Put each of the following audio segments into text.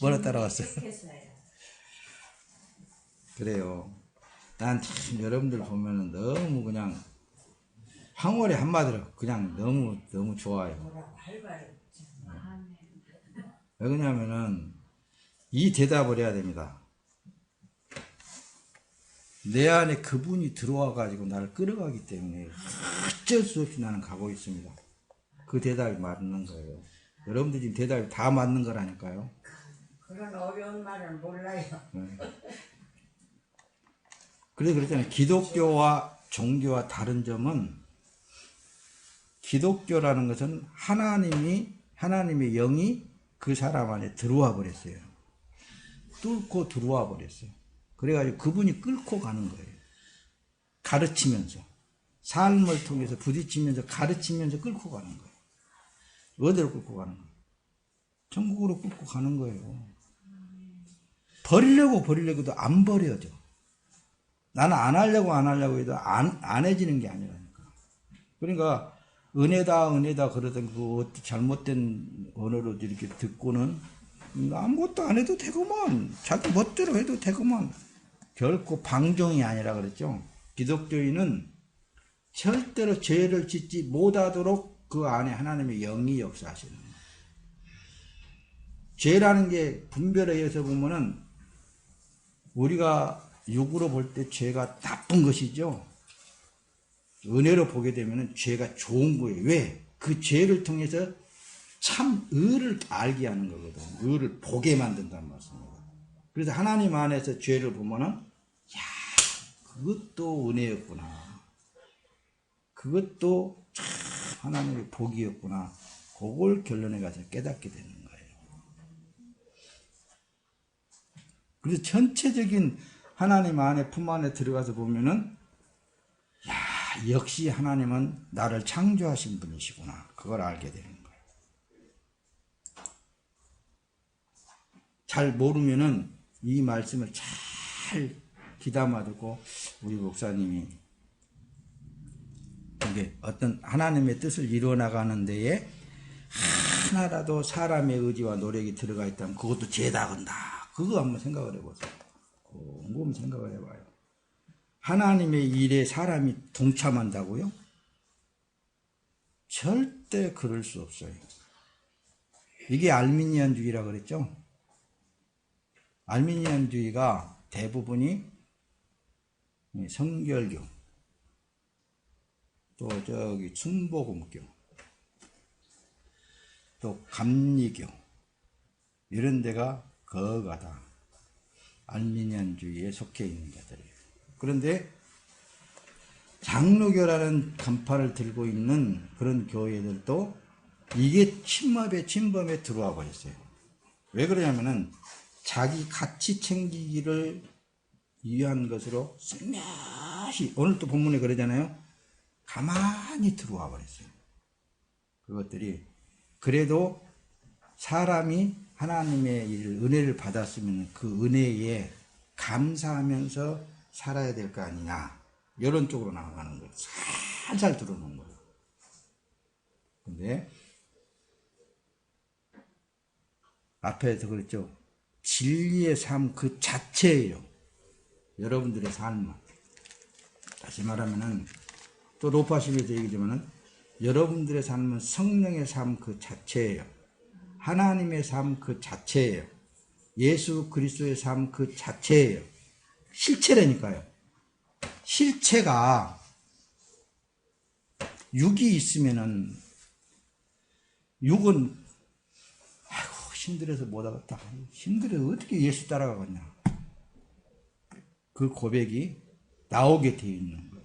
뭐라 따라왔어요? 그래요. 난 참 여러분들 보면은 너무 그냥 황홀히 한마디로 그냥 너무 좋아요. 왜 그러냐면은 이 대답을 해야 됩니다. 내 안에 그분이 들어와 가지고 나를 끌어가기 때문에 어쩔 수 없이 나는 가고 있습니다. 그 대답이 맞는 거예요. 여러분들 지금 대답이 다 맞는 거라니까요. 그런 어려운 말은 몰라요. 네. 그래서 그랬잖아요. 기독교와 종교와 다른 점은 기독교라는 것은 하나님의 영이 그 사람 안에 들어와 버렸어요. 뚫고 들어와 버렸어요. 그래가지고 그분이 끌고 가는 거예요. 가르치면서. 삶을 통해서 부딪히면서 가르치면서 끌고 가는 거예요. 어디로 끌고 가는 거예요? 천국으로 끌고 가는 거예요. 버리려고도 안 버려져. 나는 안 하려고 해도 안 해지는 게 아니라니까. 그러니까 은혜다 그러던 그 잘못된 언어로 이렇게 듣고는 아무것도 안 해도 되구만. 자기 멋대로 해도 되구만. 결코 방종이 아니라 그랬죠. 기독교인은 절대로 죄를 짓지 못하도록 그 안에 하나님의 영이 역사하시는 거예요. 죄라는 게 분별에 의해서 보면은 우리가 육으로 볼 때 죄가 나쁜 것이죠. 은혜로 보게 되면은 죄가 좋은 거예요. 왜? 그 죄를 통해서 참 의를 알게 하는 거거든. 의를 보게 만든다는 말씀입니다. 그래서 하나님 안에서 죄를 보면은 야, 그것도 은혜였구나. 그것도 참 하나님의 복이었구나. 그걸 결론에 가서 깨닫게 되는 거예요. 그래서 전체적인 하나님 안에 품 안에 들어가서 보면은 야, 역시 하나님은 나를 창조하신 분이시구나. 그걸 알게 되는 거예요. 잘 모르면은 이 말씀을 잘 귀담아 듣고 우리 목사님이 이게 어떤 하나님의 뜻을 이루어 나가는 데에 하나라도 사람의 의지와 노력이 들어가 있다면 그것도 죄다 건다. 그거 한번 생각을 해보세요. 곰곰이 생각을 해봐요. 하나님의 일에 사람이 동참한다고요? 절대 그럴 수 없어요. 이게 알미니안주의라 그랬죠? 알미니안주의가 대부분이 성결교, 또 저기 순복음교, 또 감리교 이런 데가 거가 다 알미니안주의에 속해 있는 자들이에요. 그런데 장로교라는 간판을 들고 있는 그런 교회들도 이게 침범에 들어와 버렸어요. 왜 그러냐면은 자기 가치 챙기기를 위한 것으로 슬며시 오늘 또 본문에 그러잖아요. 가만히 들어와 버렸어요. 그것들이 그래도 사람이 하나님의 은혜를 받았으면 그 은혜에 감사하면서 살아야 될 거 아니냐. 이런 쪽으로 나가는 거예요. 살살 들어오는 거예요. 근데 앞에서 그랬죠. 진리의 삶 그 자체예요. 여러분들의 삶은. 다시 말하면은 또 로파심에서 얘기하지만은 여러분들의 삶은 성령의 삶 그 자체예요. 하나님의 삶 그 자체예요. 예수 그리스도의 삶 그 자체예요. 실체라니까요. 실체가 육이 있으면은 육은 아이고 힘들어서 못하겠다. 힘들어서 어떻게 예수 따라가겠냐. 그 고백이 나오게 되어 있는 거예요.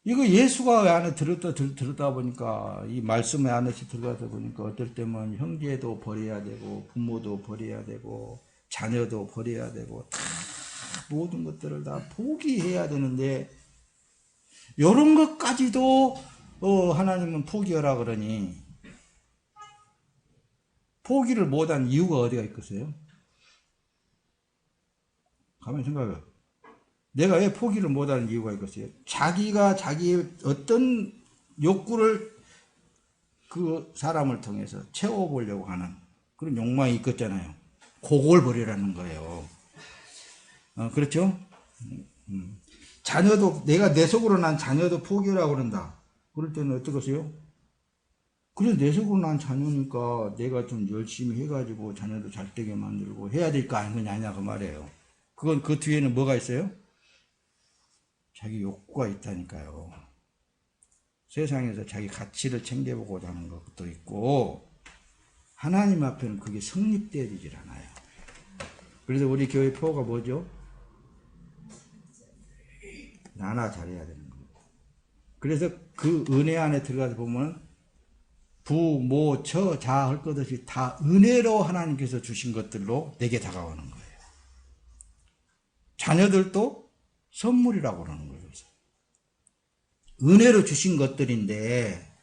이거 예수가 안에 들었다 보니까 이 말씀 안에서 들어가다 보니까 어떨 때면 형제도 버려야 되고 부모도 버려야 되고 자녀도 버려야 되고 다 모든 것들을 다 포기해야 되는데 이런 것까지도 하나님은 포기하라 그러니 포기를 못한 이유가 어디가 있겠어요? 가만히 생각해요. 내가 왜 포기를 못하는 이유가 있겠어요? 자기가 자기의 어떤 욕구를 그 사람을 통해서 채워보려고 하는 그런 욕망이 있겠잖아요. 그걸 버리라는 거예요. 그렇죠? 자녀도, 내가 내 속으로 난 자녀도 포기하라고 그런다. 그럴 때는 어떡하세요? 그래, 내 속으로 난 자녀니까 내가 좀 열심히 해가지고 자녀도 잘 되게 만들고 해야 될 거 아니냐, 그 말이에요. 그건 그 뒤에는 뭐가 있어요? 자기 욕구가 있다니까요. 세상에서 자기 가치를 챙겨보고자 하는 것도 있고, 하나님 앞에는 그게 성립되질 않아요. 그래서 우리 교회 표어가 뭐죠? 나나 잘해야 되는 거예요. 그래서 그 은혜 안에 들어가서 보면 부, 모, 처, 자 할 것 없이 다 은혜로 하나님께서 주신 것들로 내게 다가오는 거예요. 자녀들도 선물이라고 그러는 거예요. 그래서 은혜로 주신 것들인데,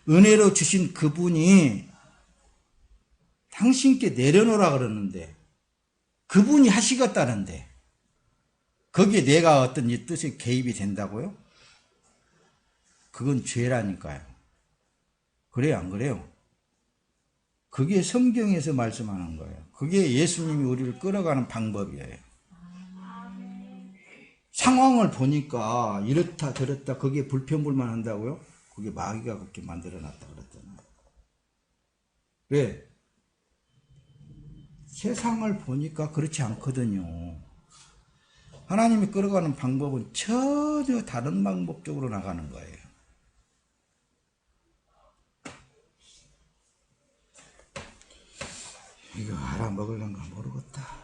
은혜로 주신 그분이 당신께 내려놓으라 그러는데, 그분이 하시겠다는데, 거기에 내가 어떤 이 뜻에 개입이 된다고요? 그건 죄라니까요. 그래요, 안 그래요? 그게 성경에서 말씀하는 거예요. 그게 예수님이 우리를 끌어가는 방법이에요. 상황을 보니까 이렇다 저렇다 거기에 불평불만 한다고요? 그게 마귀가 그렇게 만들어놨다 그랬잖아요. 왜? 세상을 보니까 그렇지 않거든요. 하나님이 끌어가는 방법은 전혀 다른 방법적으로 나가는 거예요. 이거 알아먹을란가 모르겠다.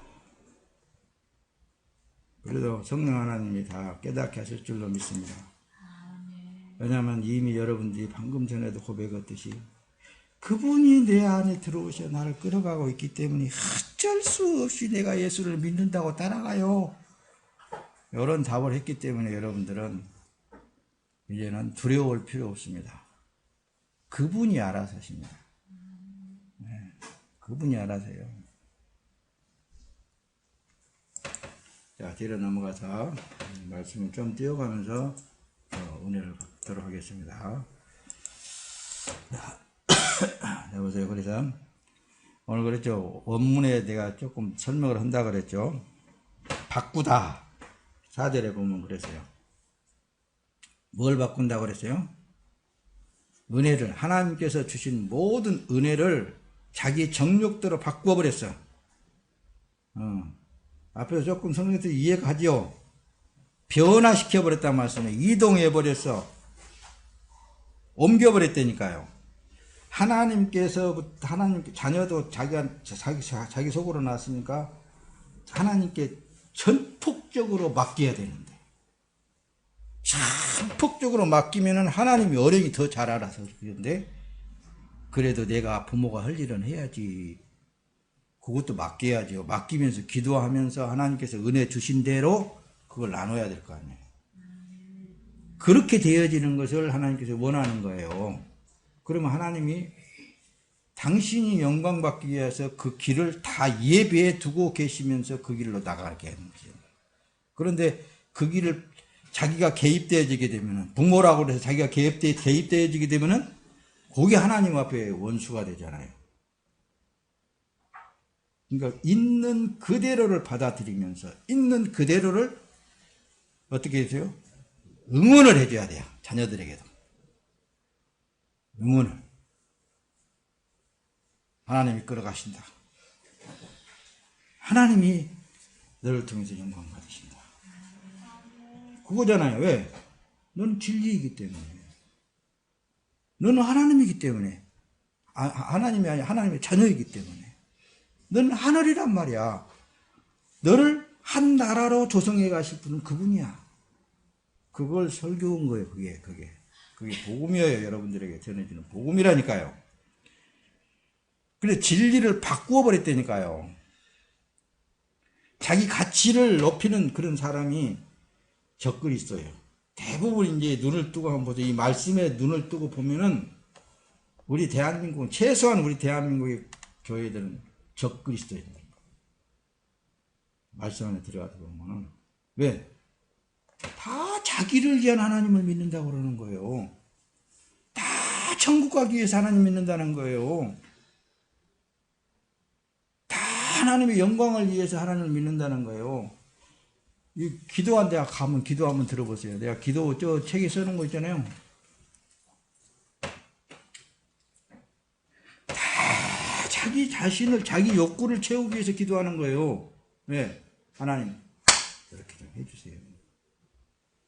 그래도 성령 하나님이 다 깨닫게 하실 줄로 믿습니다. 왜냐하면 이미 여러분들이 방금 전에도 고백했듯이 그분이 내 안에 들어오셔 나를 끌어가고 있기 때문에 어쩔 수 없이 내가 예수를 믿는다고 따라가요. 이런 답을 했기 때문에 여러분들은 이제는 두려워할 필요 없습니다. 그분이 알아서 하십니다. 네, 그분이 알아서 해요. 자, 뒤로 넘어가서 말씀을 좀 띄워가면서 은혜를 받도록 하겠습니다. 여보세요. 그래서 오늘 그랬죠. 원문에 내가 조금 설명을 한다 그랬죠. 바꾸다. 4절에 보면 그랬어요. 뭘 바꾼다고 그랬어요? 은혜를, 하나님께서 주신 모든 은혜를 자기 정욕대로 바꾸어 버렸어. 앞에서 조금 설명해서 이해가죠. 변화시켜 버렸단 말씀에 이동해 버렸어. 옮겨 버렸다니까요. 하나님께서 자녀도 자기 속으로 나왔으니까 하나님께 전폭적으로 맡겨야 되는데, 전폭적으로 맡기면은 하나님이 어령이 더 잘 알아서 그런데, 그래도 내가 부모가 할 일은 해야지. 그것도 맡겨야죠. 맡기면서 기도하면서 하나님께서 은혜 주신 대로 그걸 나눠야 될 거 아니에요. 그렇게 되어지는 것을 하나님께서 원하는 거예요. 그러면 하나님이 당신이 영광 받기 위해서 그 길을 다 예배해 두고 계시면서 그 길로 나가게 하는 거죠. 그런데 그 길을 자기가 개입되어지게 되면은, 부모라고 해서 자기가 개입되어지게 되면은 그게 하나님 앞에 원수가 되잖아요. 그러니까 있는 그대로를 받아들이면서 있는 그대로를 어떻게 해서요? 응원을 해줘야 돼요. 자녀들에게도. 응원을. 하나님이 끌어가신다. 하나님이 너를 통해서 영광 받으신다. 그거잖아요. 왜? 너는 진리이기 때문에. 너는 하나님이기 때문에. 하나님이 아니라 하나님의 자녀이기 때문에. 너는 하늘이란 말이야. 너를 한 나라로 조성해 가실 분은 그분이야. 그걸 설교한 거예요. 그게 복음이에요. 여러분들에게 전해지는 복음이라니까요. 근데 진리를 바꾸어 버렸다니까요. 자기 가치를 높이는 그런 사람이 적그리스도예요. 대부분 이제 눈을 뜨고 한번 보죠. 이 말씀에 눈을 뜨고 보면은 우리 대한민국은, 최소한 우리 대한민국의 교회들은 적그리스도입니다. 말씀 안에 들어가서 보면은. 왜? 다 자기를 위한 하나님을 믿는다고 그러는 거예요. 다 천국 가기 위해서 하나님 믿는다는 거예요. 하나님의 영광을 위해서 하나님을 믿는다는 거예요. 이 기도한 데 가면 기도 한번 들어보세요. 내가 기도 저 책에 써놓은 거 있잖아요. 다 자기 자신을 자기 욕구를 채우기 위해서 기도하는 거예요. 왜? 하나님 이렇게 좀 해주세요.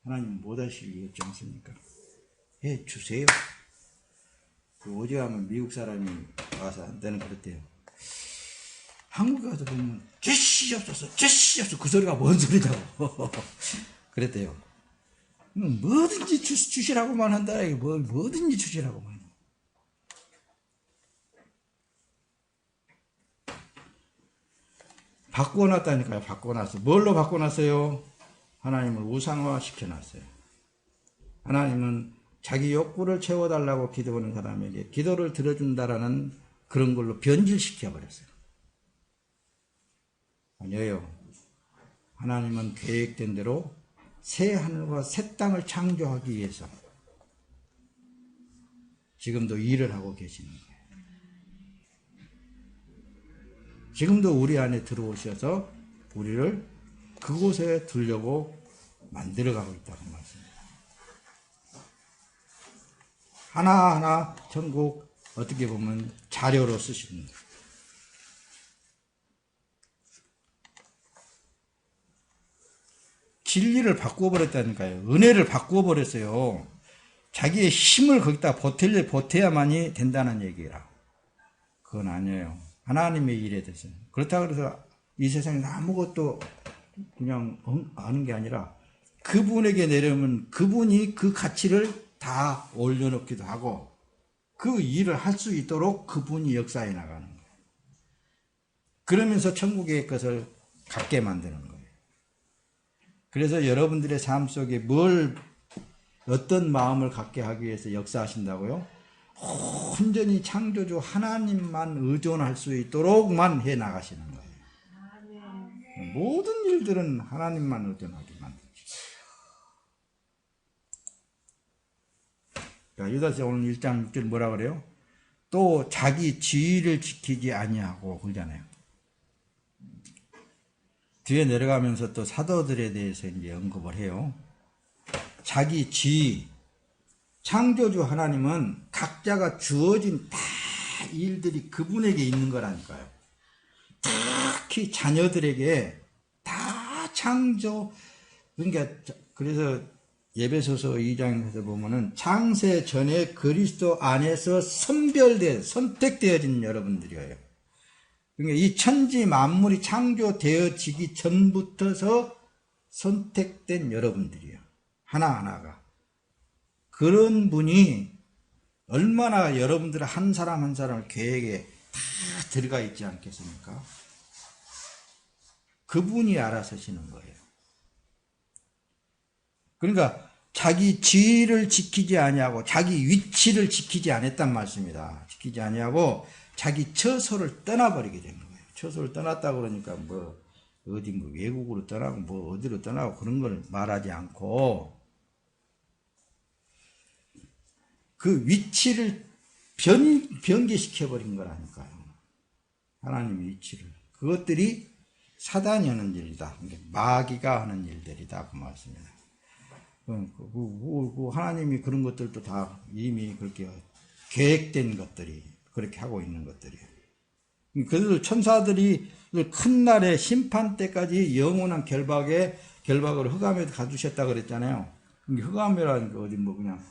하나님 못 하실 리 없지 않습니까? 해주세요. 그 어제 하면 미국 사람이 와서 한때는 그랬대요. 한국에 가서 보면 주시옵소서 주시옵소서 그 소리가 뭔 소리냐고 그랬대요. 뭐든지 주시라고만 한다. 뭐든지 주시라고만. 바꿔놨다니까요. 바꿔놨어. 뭘로 바꿔놨어요? 하나님을 우상화 시켜놨어요. 하나님은 자기 욕구를 채워달라고 기도하는 사람에게 기도를 들어준다라는 그런 걸로 변질시켜버렸어요. 아니에요. 하나님은 계획된 대로 새 하늘과 새 땅을 창조하기 위해서 지금도 일을 하고 계시는 거예요. 지금도 우리 안에 들어오셔서 우리를 그곳에 두려고 만들어가고 있다고 말씀입니다. 하나하나 천국 어떻게 보면 자료로 쓰십니다. 진리를 바꾸어버렸다니까요. 은혜를 바꾸어버렸어요. 자기의 힘을 거기다 보태야만이 된다는 얘기라. 그건 아니에요. 하나님의 일에 대해서는. 그렇다고 해서 이 세상에서 아무것도 그냥 아는 게 아니라 그분에게 내려오면 그분이 그 가치를 다 올려놓기도 하고 그 일을 할 수 있도록 그분이 역사해 나가는 거예요. 그러면서 천국의 것을 갖게 만드는 거예요. 그래서 여러분들의 삶 속에 어떤 마음을 갖게 하기 위해서 역사하신다고요? 온전히 창조주 하나님만 의존할 수 있도록만 해 나가시는 거예요. 모든 일들은 하나님만 의존하게 만드시죠. 유다서 오늘 1장 6절 뭐라 그래요? 또 자기 지위를 지키지 아니하고 그러잖아요. 뒤에 내려가면서 또 사도들에 대해서 이제 언급을 해요. 자기 지위, 창조주 하나님은 각자가 주어진 다 일들이 그분에게 있는 거라니까요. 특히 자녀들에게 다 창조, 그러니까 그래서 에베소서 2장에서 보면은 창세 전에 그리스도 안에서 선택되어진 여러분들이에요. 그러니까 이 천지 만물이 창조되어지기 전부터서 선택된 여러분들이에요. 하나하나가. 그런 분이 얼마나 여러분들 한 사람 한 사람을 계획에 다 들어가 있지 않겠습니까? 그분이 알아서 하시는 거예요. 그러니까 자기 지위를 지키지 아니하고 자기 위치를 지키지 않았단 말씀입니다. 지키지 아니하고 자기 처소를 떠나버리게 된 거예요. 처소를 떠났다 그러니까 어디 외국으로 떠나고 어디로 떠나고 그런 걸 말하지 않고 그 위치를 변개시켜버린 거라니까요. 하나님의 위치를. 그것들이 사단이 하는 일이다. 마귀가 하는 일들이다. 그 말씀입니다. 하나님이 그런 것들도 다 이미 그렇게 계획된 것들이 그렇게 하고 있는 것들이에요. 그래서 천사들이 큰 날의 심판 때까지 영원한 결박으로 흑암에 가두셨다 그랬잖아요. 흑암이라는 게 어디 그냥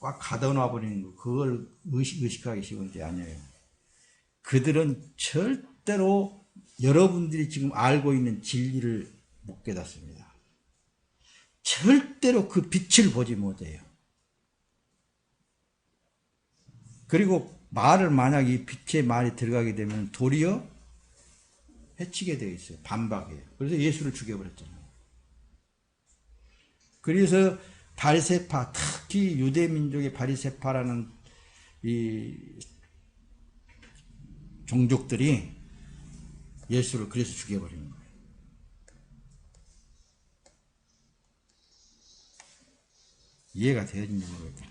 꽉 가둬놔 버리는 거, 그걸 의식하기 쉬운 게 아니에요. 그들은 절대로 여러분들이 지금 알고 있는 진리를 못 깨닫습니다. 절대로 그 빛을 보지 못해요. 그리고 만약 이 빛의 말이 들어가게 되면 도리어 해치게 되어 있어요. 반박이에요. 그래서 예수를 죽여버렸잖아요. 그래서 바리새파, 특히 유대민족의 바리새파라는 이 종족들이 예수를 그래서 죽여버리는 거예요. 이해가 되어진지 모르겠다.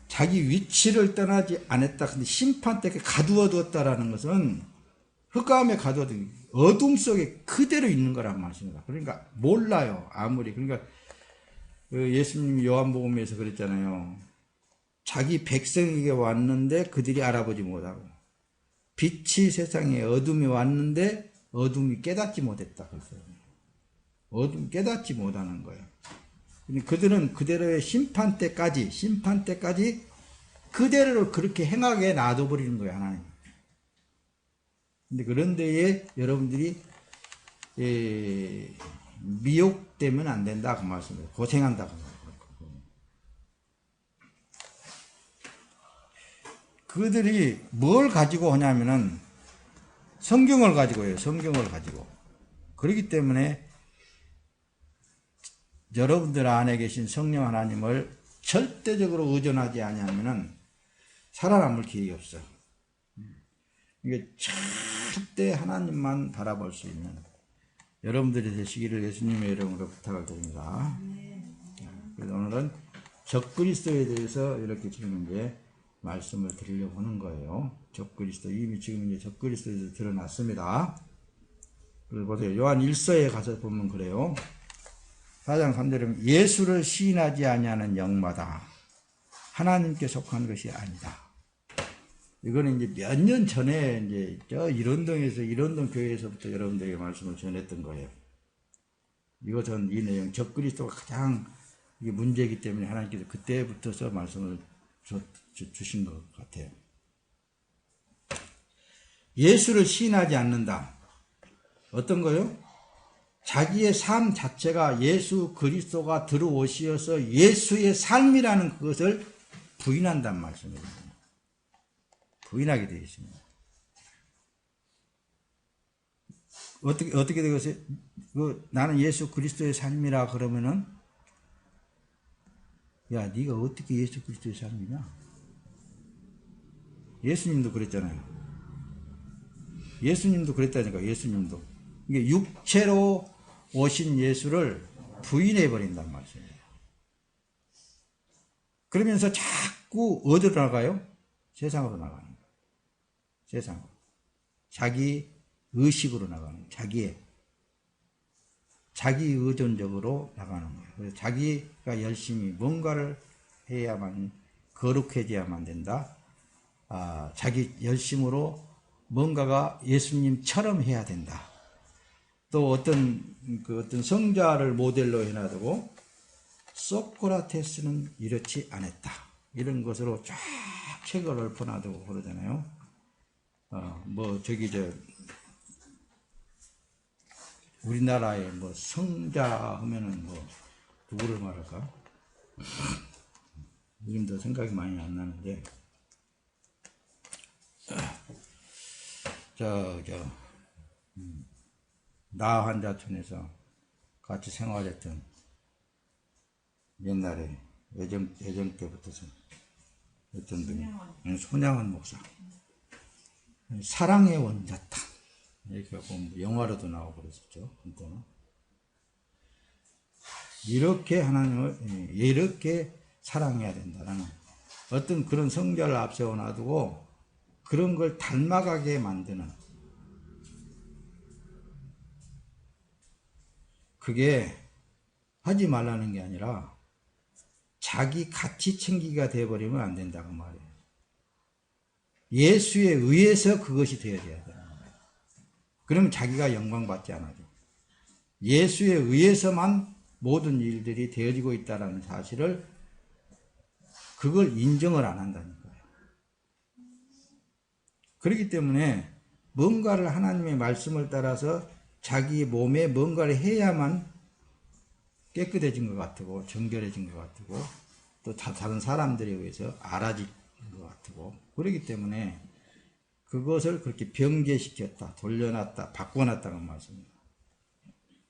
자기 위치를 떠나지 않았다. 근데 심판 때까지 가두어 두었다라는 것은 흑암에 가도 어둠 속에 그대로 있는 거란 말씀입니다. 그러니까 몰라요. 아무리. 그러니까 예수님 요한복음에서 그랬잖아요. 자기 백성에게 왔는데 그들이 알아보지 못하고, 빛이 세상에 어둠이 왔는데 어둠이 깨닫지 못했다. 그랬어요. 어둠이 깨닫지 못하는 거예요. 그들은 그대로의 심판 때까지 그대로 그렇게 행하게 놔둬버리는 거예요, 하나님. 근데 그런 데에 여러분들이 미혹되면 안 된다 그 말씀이에요. 고생한다 그 말이에요. 그들이 뭘 가지고 하냐면은 성경을 가지고 해요. 성경을 가지고. 그렇기 때문에 여러분들 안에 계신 성령 하나님을 절대적으로 의존하지 아니하면은 살아남을 기회가 없어. 이게 절대 하나님만 바라볼 수 있는 여러분들이 되시기를 예수님의 이름으로 부탁을 드립니다. 그래서 오늘은 적그리스도에 대해서 이렇게 지금 이제 말씀을 드리려고 하는 거예요. 적그리스도, 이미 지금 이제 적그리스도에서 드러났습니다. 그리고 보세요. 요한 1서에 가서 보면 그래요. 4장 3절에 예수를 시인하지 아니하는 영마다 하나님께 속한 것이 아니다. 이거는 이제 몇 년 전에 이제 저 이런동에서, 이런동 교회에서부터 여러분들에게 말씀을 전했던 거예요. 이거 전 이 내용, 적그리스도가 가장 이게 문제이기 때문에 하나님께서 그때부터서 말씀을 주신 것 같아요. 예수를 시인하지 않는다. 어떤 거요? 자기의 삶 자체가 예수 그리스도가 들어오시어서 예수의 삶이라는 그것을 부인한단 말씀입니다. 부인하게 되어 있습니다. 어떻게 되겠어요? 나는 예수 그리스도의 삶이라 그러면은, 야, 네가 어떻게 예수 그리스도의 삶이냐? 예수님도 그랬잖아요. 예수님도 그랬다니까. 예수님도 이게 육체로 오신 예수를 부인해 버린단 말이에요. 그러면서 자꾸 어디로 나가요? 세상으로 나가는 거예요. 세상으로. 자기 의식으로 나가는 거예요. 자기 의존적으로 나가는 거예요. 그래서 자기가 열심히 뭔가를 해야만, 거룩해져야만 된다. 자기 열심으로 뭔가가 예수님처럼 해야 된다. 또 어떤 성자를 모델로 해놔두고 소크라테스는 이렇지 않았다. 이런 것으로 쫙 책을 읊어놔두고 그러잖아요. 우리나라에 성자 하면은 누구를 말할까? 이름도 생각이 많이 안 나는데, 나환자촌에서 같이 생활했던 옛날에 예정 때부터 했던 분이 손양원 목사. 사랑의 원자탄. 이렇게 보면 영화로도 나오고 그랬었죠. 그때는. 이렇게 하나님을 이렇게 사랑해야 된다라는 어떤 그런 성자를 앞세워 놔두고 그런 걸 닮아가게 만드는, 그게 하지 말라는 게 아니라 자기 가치 챙기기가 되어버리면 안 된다고 말이에요. 예수에 의해서 그것이 되어야 돼요. 그러면 자기가 영광받지 않아요. 예수에 의해서만 모든 일들이 되어지고 있다는 사실을, 그걸 인정을 안 한다니까요. 그렇기 때문에 뭔가를 하나님의 말씀을 따라서 자기 몸에 뭔가를 해야만 깨끗해진 것 같고 정결해진 것 같고 또 다른 사람들에 의해서 알아진 것 같고, 그렇기 때문에 그것을 그렇게 병제시켰다, 돌려놨다, 바꿔놨다는 말씀입니다.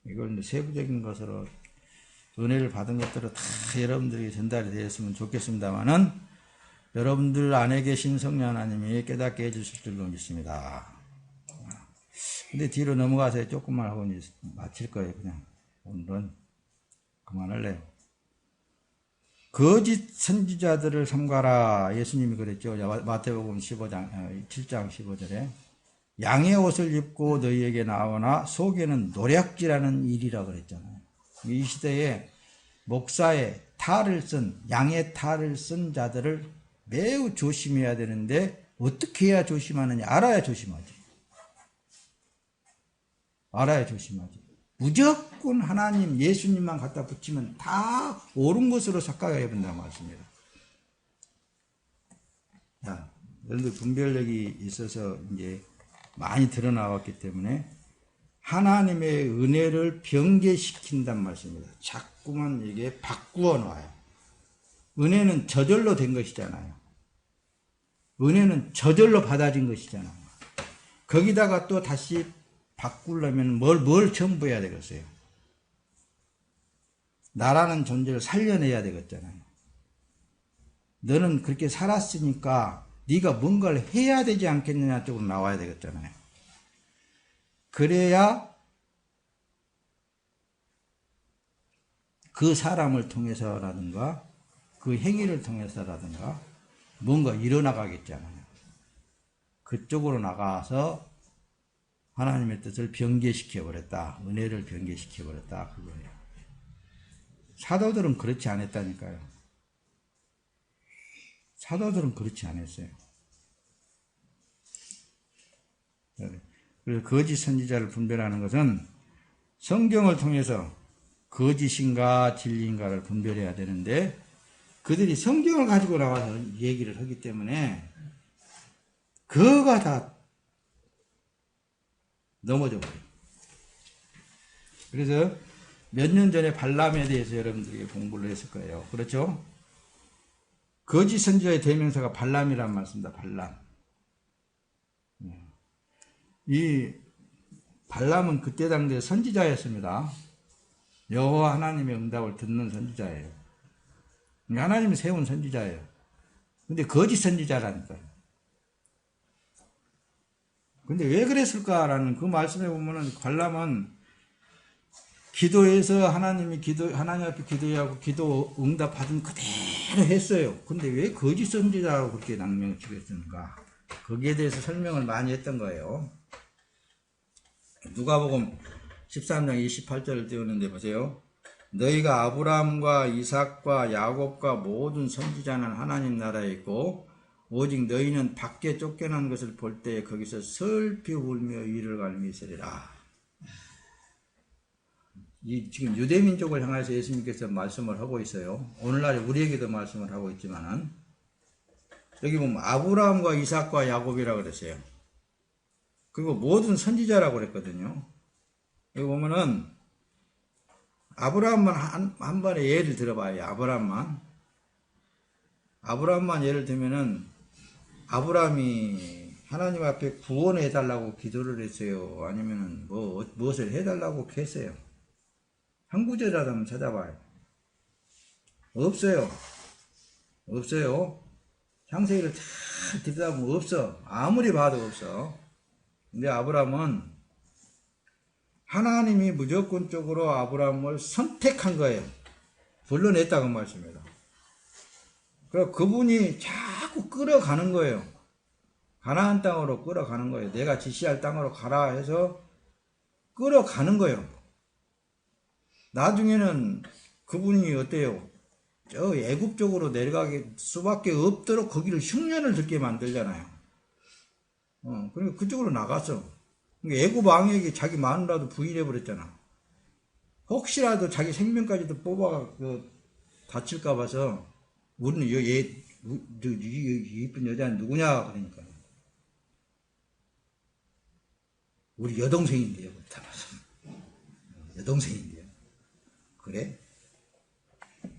이걸 세부적인 것으로 은혜를 받은 것들을 다 여러분들에게 전달이 되었으면 좋겠습니다만은, 여러분들 안에 계신 성령 하나님이 깨닫게 해주실 줄로 믿습니다. 근데 뒤로 넘어가서 조금만 하고 이제 마칠 거예요. 그냥 오늘은 그만할래요. 거짓 선지자들을 삼가라. 예수님이 그랬죠. 마태복음 7장 15절에 양의 옷을 입고 너희에게 나오나 속에는 노략질하는 일이라 그랬잖아요. 이 시대에 목사의 탈을 쓴, 양의 탈을 쓴 자들을 매우 조심해야 되는데 어떻게 해야 조심하느냐? 알아야 조심하지. 알아야 조심하지. 무조건 하나님, 예수님만 갖다 붙이면 다 옳은 것으로 착각해 본다는 말씀입니다. 자, 여러분들 분별력이 있어서 이제 많이 드러나왔기 때문에 하나님의 은혜를 병개시킨단 말씀입니다. 자꾸만 이게 바꾸어 놔요. 은혜는 저절로 된 것이잖아요. 은혜는 저절로 받아진 것이잖아요. 거기다가 또 다시 바꾸려면 뭘 첨부해야 되겠어요? 나라는 존재를 살려내야 되겠잖아요. 너는 그렇게 살았으니까 네가 뭔가를 해야 되지 않겠느냐 쪽으로 나와야 되겠잖아요. 그래야 그 사람을 통해서라든가 그 행위를 통해서라든가 뭔가 일어나가겠잖아요. 그쪽으로 나가서 하나님의 뜻을 변개시켜버렸다. 은혜를 변개시켜버렸다. 그거예요. 사도들은 그렇지 않았다니까요. 사도들은 그렇지 않았어요. 그래서 거짓 선지자를 분별하는 것은 성경을 통해서 거짓인가 진리인가를 분별해야 되는데 그들이 성경을 가지고 나와서 얘기를 하기 때문에 그거가 다 넘어져 버려요. 그래서 몇 년 전에 발람에 대해서 여러분들이 공부를 했을 거예요. 그렇죠? 거짓 선지자의 대명사가 발람이란 말씀입니다. 발람. 이 발람은 그때 당시에 선지자였습니다. 여호와 하나님의 응답을 듣는 선지자예요. 하나님이 세운 선지자예요. 근데 거짓 선지자라니까요. 근데 왜 그랬을까라는 그 말씀에 보면은 발람은 기도해서 하나님 앞에 기도하고 기도 응답 받은 그대로 했어요. 근데 왜 거짓 선지자라고 그렇게 낭명을 치겠습니까? 거기에 대해서 설명을 많이 했던 거예요. 누가복음 13장 28절을 띄우는데 보세요. 너희가 아브라함과 이삭과 야곱과 모든 선지자는 하나님 나라에 있고 오직 너희는 밖에 쫓겨난 것을 볼 때에 거기서 슬피 울며 이를 갈미 있으리라. 지금 유대민족을 향해서 예수님께서 말씀을 하고 있어요. 오늘날 우리에게도 말씀을 하고 있지만은 여기 보면 아브라함과 이삭과 야곱이라 그랬어요. 그리고 모든 선지자라고 그랬거든요. 여기 보면은 아브라함만 한 번에 예를 들어봐요. 아브라함만 예를 들면은 아브라함이 하나님 앞에 구원해 달라고 기도를 했어요. 아니면은 무엇을 해달라고 했어요. 한 구절이라도 한번 찾아봐요. 없어요. 창세기를 잘 들여다보면 없어. 아무리 봐도 없어. 근데 아브라함은 하나님이 무조건적으로 아브라함을 선택한 거예요. 불러냈다고 말씀입니다. 그래서 그분이 자꾸 끌어가는 거예요. 가나안 땅으로 끌어가는 거예요. 내가 지시할 땅으로 가라 해서 끌어가는 거예요. 나중에는 그분이 어때요? 저 애굽 쪽으로 내려가게 수밖에 없도록 거기를 흉년을 듣게 만들잖아요. 그러니까 그쪽으로 나갔어. 그러니까 애굽 왕에게 자기 마누라도 부인해 버렸잖아. 혹시라도 자기 생명까지도 뽑아가 다칠까 봐서 우리는 이쁜 여자는 누구냐 그러니까 우리 여동생인데요. 여동생인데요. 그래?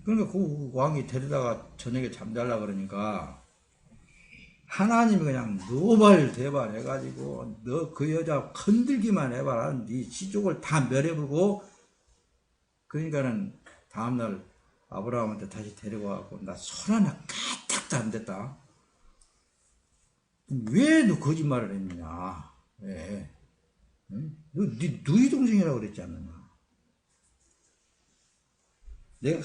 그러니까 그 왕이 데려다가 저녁에 잠자려고 그러니까 하나님이 그냥 노발대발 해가지고 너 그 여자 건들기만 해봐라. 네 시족을 다 멸해버리고 그러니까는 다음날 아브라함한테 다시 데려가고 나 손 하나 까딱도 안 됐다. 왜 너 거짓말을 했느냐? 왜? 응? 너희 동생이라고 그랬지 않느냐? 내가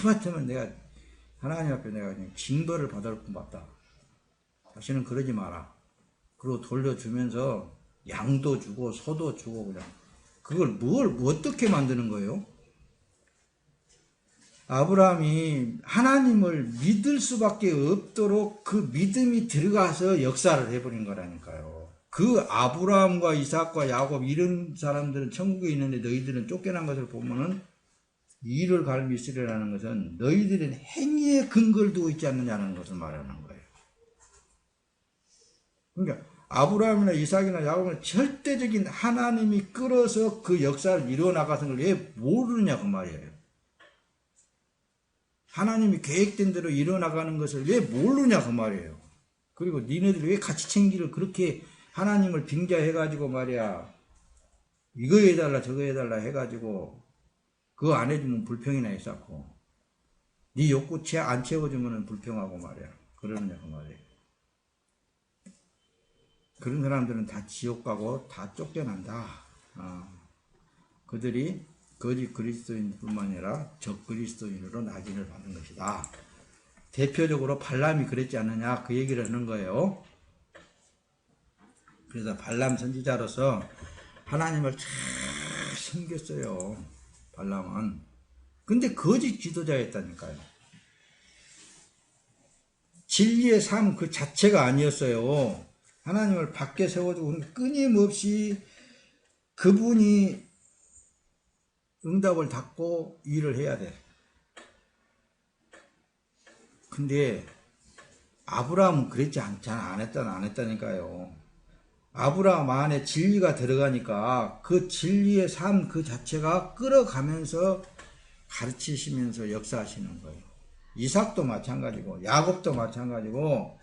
하마터면 내가 하나님 앞에 내가 그냥 징벌을 받을 뿐 같다. 다시는 그러지 마라. 그리고 돌려주면서 양도 주고 소도 주고 그냥 그걸 어떻게 만드는 거예요? 아브라함이 하나님을 믿을 수밖에 없도록 그 믿음이 들어가서 역사를 해버린 거라니까요. 그 아브라함과 이삭과 야곱 이런 사람들은 천국에 있는데 너희들은 쫓겨난 것을 보면은 이를 갈미 있으리라는 것은 너희들은 행위에 근거를 두고 있지 않느냐는 것을 말하는 거예요. 그러니까 아브라함이나 이삭이나 야곱은 절대적인 하나님이 끌어서 그 역사를 이루어 나가는 걸 왜 모르느냐 그 말이에요. 하나님이 계획된 대로 이뤄나가는 것을 왜 모르냐 그 말이에요. 그리고 니네들이 왜 같이 챙기를 그렇게 하나님을 빙자해가지고 말이야 이거 해달라 저거 해달라 해가지고 그거 안 해주면 불평이나 있었고 네 욕구 안 채워주면 불평하고 말이야. 그러느냐 그 말이에요. 그런 사람들은 다 지옥 가고 다 쫓겨난다. 그들이 거짓 그리스도인뿐만 아니라 적 그리스도인으로 낙인을 받는 것이다. 대표적으로 발람이 그랬지 않느냐 그 얘기를 하는 거예요. 그래서 발람 선지자로서 하나님을 잘 섬겼어요. 발람은. 근데 거짓 지도자였다니까요. 진리의 삶 그 자체가 아니었어요. 하나님을 밖에 세워두고 끊임없이 그분이 응답을 받고 일을 해야 돼. 근데 아브라함은 그랬지 않잖아. 안 했다니까요. 아브라함 안에 진리가 들어가니까 그 진리의 삶 그 자체가 끌어가면서 가르치시면서 역사하시는 거예요. 이삭도 마찬가지고 야곱도 마찬가지고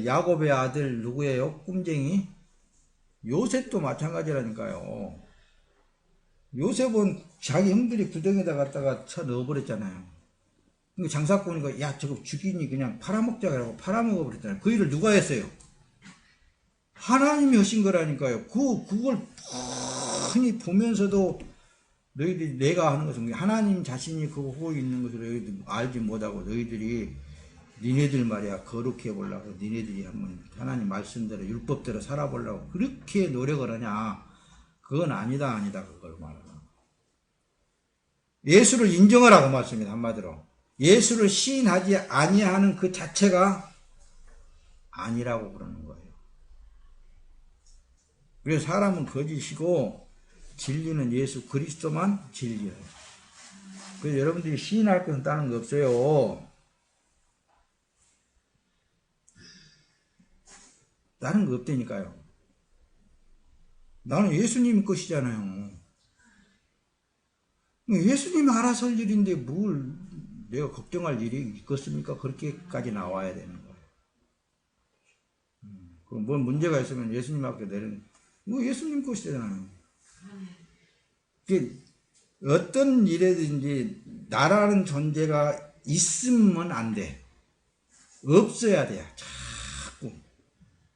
야곱의 아들 누구예요? 꿈쟁이? 요셉도 마찬가지라니까요. 요셉은 자기 형들이 구덩이에다 갖다가 쳐 넣어버렸잖아요. 그러니까 장사꾼이가 야 저거 죽이니 그냥 팔아먹자고 팔아먹어버렸잖아요. 그 일을 누가 했어요? 하나님이 하신 거라니까요. 그걸 뻔히 보면서도 너희들이 내가 하는 것은 하나님 자신이 그거 하고 있는 것을 너희들 알지 못하고 너희들이 니네들 말이야 거룩해 보려고 니네들이 한번 하나님 말씀대로 율법대로 살아보려고 그렇게 노력을 하냐. 그건 아니다 그걸 말하는 예수를 인정하라고 말씀입니다. 한마디로 예수를 시인하지 아니하는 그 자체가 아니라고 그러는 거예요. 그래서 사람은 거짓이고 진리는 예수 그리스도만 진리예요. 그래서 여러분들이 시인할 것은 다른 거 없어요. 다른 거 없다니까요. 나는 예수님 것이잖아요. 예수님이 알아서 할 일인데 뭘 내가 걱정할 일이 있겠습니까? 그렇게까지 나와야 되는 거예요. 그럼 뭔 문제가 있으면 예수님 앞에 내리는 예수님 것이잖아요. 어떤 일에든지 나라는 존재가 있으면 안 돼. 없어야 돼. 자꾸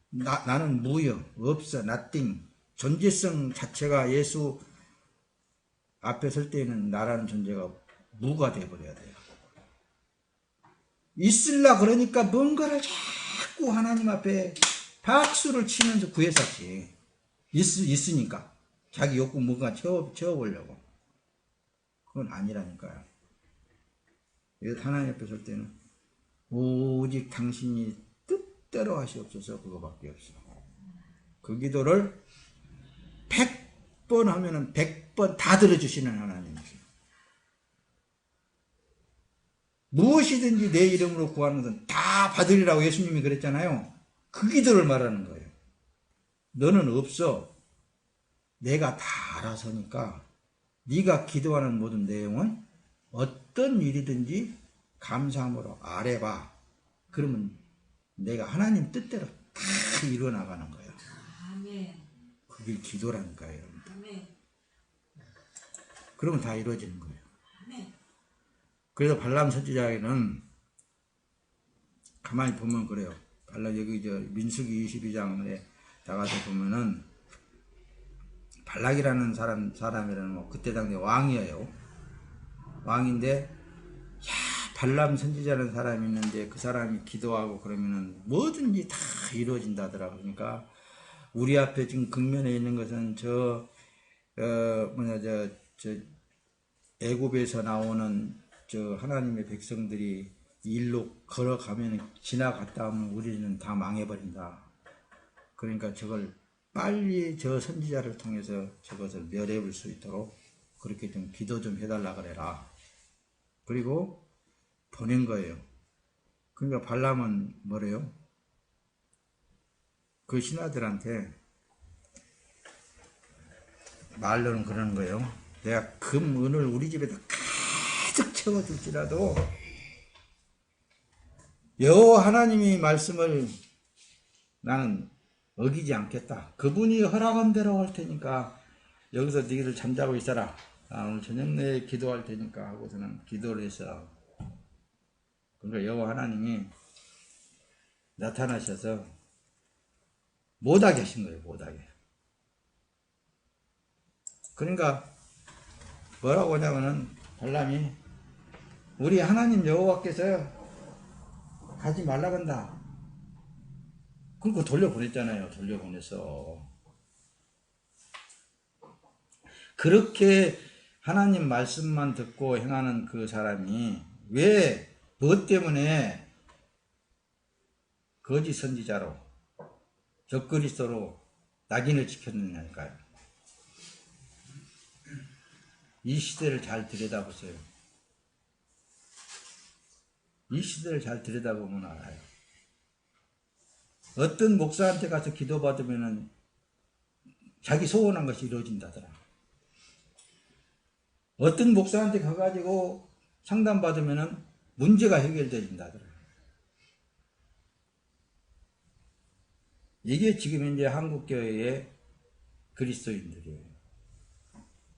나는 무요. 없어. nothing. 존재성 자체가 예수 앞에 설 때에는 나라는 존재가 무가 돼버려야 돼요. 있으려 그러니까 뭔가를 자꾸 하나님 앞에 박수를 치면서 구했었지. 있으니까. 자기 욕구 뭔가 채워보려고. 그건 아니라니까요. 그래서 하나님 앞에 설 때는 오직 당신이 뜻대로 하시옵소서 그거밖에 없어. 그 기도를 100번 하면은 100번 다 들어주시는 하나님이세요. 무엇이든지 내 이름으로 구하는 것은 다 받으리라고 예수님이 그랬잖아요. 그 기도를 말하는 거예요. 너는 없어. 내가 다 알아서니까 네가 기도하는 모든 내용은 어떤 일이든지 감사함으로 아뢰봐. 그러면 내가 하나님 뜻대로 다 이루어나가는 거예요. 그게 기도라니까요. 그러면 다 이루어지는 거예요. 그래서 발람 선지자에게는 가만히 보면 그래요. 발람 여기 민수기 22장에 나가서 보면은 발락이라는 사람이라는 그때 당시 왕이에요. 왕인데 발람 선지자라는 사람이 있는데 그 사람이 기도하고 그러면은 뭐든지 다 이루어진다더라. 그러니까 우리 앞에 지금 극면에 있는 것은 애굽에서 나오는 저 하나님의 백성들이 일로 걸어가면 지나갔다 하면 우리는 다 망해버린다. 그러니까 저걸 빨리 저 선지자를 통해서 저것을 멸해볼 수 있도록 그렇게 좀 기도 좀 해달라 그래라. 그리고 보낸 거예요. 그러니까 발람은 뭐래요? 그 신하들한테 말로는 그러는 거예요. 내가 금, 은을 우리 집에다 가득 채워줄지라도 여호와 하나님의 말씀을 나는 어기지 않겠다. 그분이 허락한 대로 할 테니까 여기서 너희들 잠자고 있어라. 나 오늘 저녁 내에 기도할 테니까 하고서는 기도를 했어. 그러니까 여호와 하나님이 나타나셔서 못하게 하신 거예요. 못하게. 그러니까 뭐라고 하냐면은 발람이 우리 하나님 여호와께서 가지 말라고 한다. 그리고 돌려보냈잖아요. 돌려보냈어. 그렇게 하나님 말씀만 듣고 행하는 그 사람이 왜 뭐 때문에 거짓 선지자로 적그리스도로 낙인을 찍혔느냐니까요. 이 시대를 잘 들여다보세요. 이 시대를 잘 들여다보면 알아요. 어떤 목사한테 가서 기도받으면 자기 소원한 것이 이루어진다더라. 어떤 목사한테 가가지고 상담받으면 문제가 해결된다더라. 이게 지금 현재 한국교회의 그리스도인들이에요.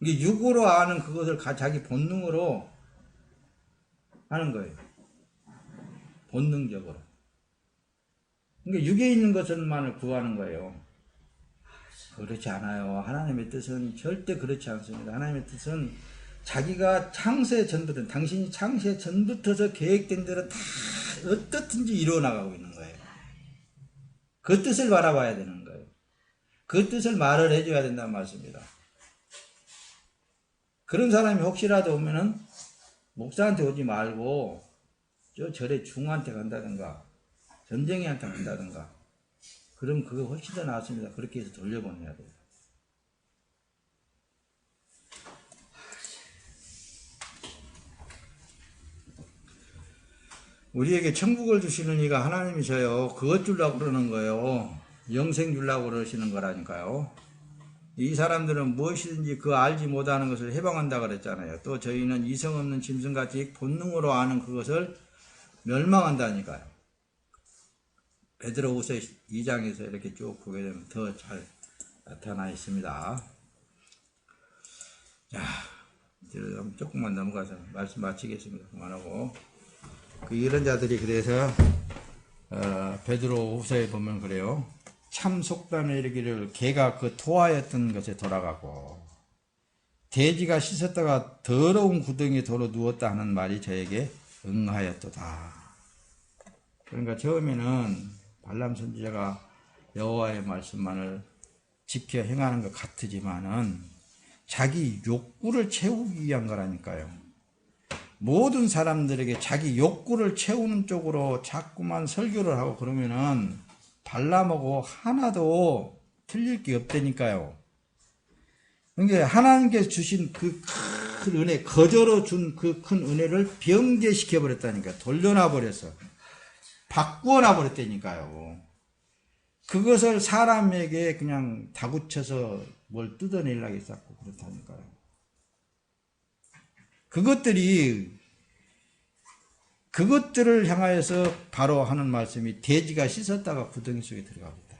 이게 육으로 아는 그것을 자기 본능으로 하는 거예요. 본능적으로. 그러니까 육에 있는 것만을 구하는 거예요. 그렇지 않아요. 하나님의 뜻은 절대 그렇지 않습니다. 하나님의 뜻은 자기가 창세 전부터, 당신이 창세 전부터서 계획된 대로 다 어떻든지 이루어나가고 있는 거예요. 그 뜻을 바라봐야 되는 거예요. 그 뜻을 말을 해줘야 된다는 말씀입니다. 그런 사람이 혹시라도 오면은 목사한테 오지 말고 저 절에 중한테 간다든가 전쟁이한테 간다든가 그럼 그거 훨씬 더 낫습니다. 그렇게 해서 돌려보내야 돼요. 우리에게 천국을 주시는 이가 하나님이셔요. 그것 주려고 그러는 거예요. 영생 주려고 그러시는 거라니까요. 이 사람들은 무엇이든지 그 알지 못하는 것을 해방한다 그랬잖아요. 또 저희는 이성 없는 짐승같이 본능으로 아는 그것을 멸망한다니까요. 베드로후서 2장에서 이렇게 쭉 보게 되면 더 잘 나타나 있습니다. 자, 이제 조금만 넘어가서 말씀 마치겠습니다. 그만하고. 이런 자들이 그래서 베드로후서에 보면 그래요. 참 속담에 이르기를 개가 그 토하였던 것에 돌아가고 돼지가 씻었다가 더러운 구덩이에 도로 누웠다 하는 말이 저에게 응하였도다. 그러니까 처음에는 발람 선지자가 여호와의 말씀만을 지켜 행하는 것 같으지만은 자기 욕구를 채우기 위한 거라니까요. 모든 사람들에게 자기 욕구를 채우는 쪽으로 자꾸만 설교를 하고 그러면은 발람하고 하나도 틀릴 게 없다니까요. 그러니까 하나님께서 주신 그 큰 은혜, 거저로 준 그 큰 은혜를 변개시켜 버렸다니까. 돌려놔 버렸어. 바꾸어 놔 버렸다니까요. 그것을 사람에게 그냥 다구쳐서 뭘 뜯어내려고 했었고 그렇다니까요. 그것들을 향하여서 바로 하는 말씀이 돼지가 씻었다가 구덩이 속에 들어가겠다.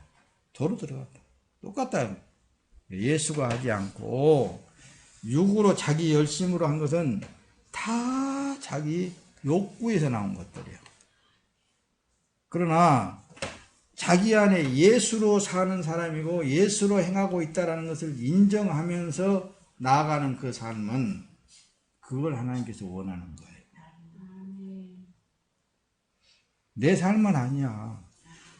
도로 들어갔다. 똑같다. 예수가 하지 않고 육으로 자기 열심으로 한 것은 다 자기 욕구에서 나온 것들이에요. 그러나 자기 안에 예수로 사는 사람이고 예수로 행하고 있다는 것을 인정하면서 나아가는 그 삶은 그걸 하나님께서 원하는 거예요. 내 삶은 아니야.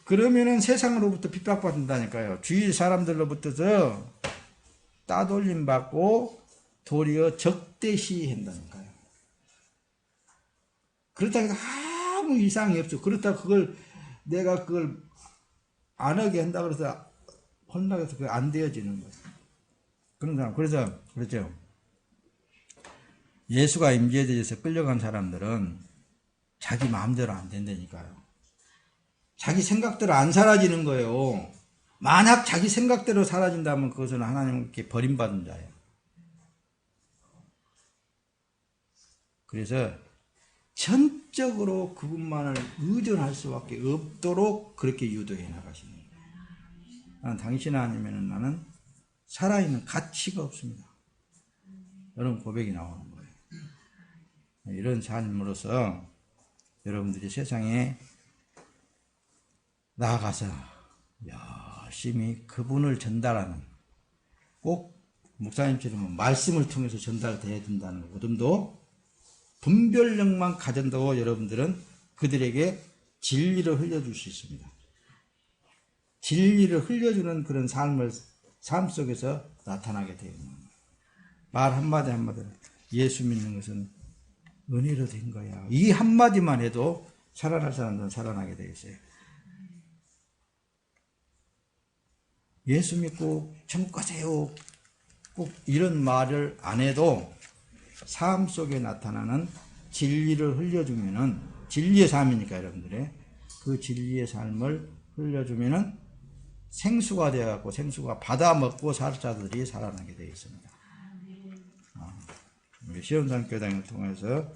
그러면은 세상으로부터 핍박받는다니까요. 주위 사람들로부터서 따돌림 받고 도리어 적대시한다니까요. 그렇다고 아무 이상이 없어. 그렇다고 내가 그걸 안 하게 한다 그래서 혼나서 그게 안 되어지는 거예요. 그런 사람. 그래서 그렇죠. 예수가 임재에 대해서 끌려간 사람들은 자기 마음대로 안 된다니까요. 자기 생각대로 안 사라지는 거예요. 만약 자기 생각대로 사라진다면 그것은 하나님께 버림받은 자예요. 그래서 전적으로 그분만을 의존할 수밖에 없도록 그렇게 유도해 나가시는 거예요. 나는 당신 아니면 나는 살아있는 가치가 없습니다. 이런 고백이 나오는 거예요. 이런 삶으로서 여러분들이 세상에 나아가서 열심히 그분을 전달하는, 꼭 목사님처럼 말씀을 통해서 전달돼야 된다는 믿음도 분별력만 가진다고 여러분들은 그들에게 진리를 흘려줄 수 있습니다. 진리를 흘려주는 그런 삶 속에서 나타나게 되는 거예요. 말 한마디 한마디 예수 믿는 것은 은혜로 된 거야. 이 한마디만 해도 살아날 사람들은 살아나게 되어 있어요. 예수 믿고 천국 가세요. 꼭 이런 말을 안 해도 삶 속에 나타나는 진리를 흘려주면은, 진리의 삶이니까 여러분들의 그 진리의 삶을 흘려주면은 생수가 되어갖고 생수가 받아먹고 살 자들이 살아나게 되어 있습니다. 시험산교당을 통해서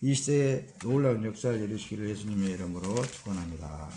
이 시대에 놀라운 역사를 이루시기를 예수님의 이름으로 축원합니다.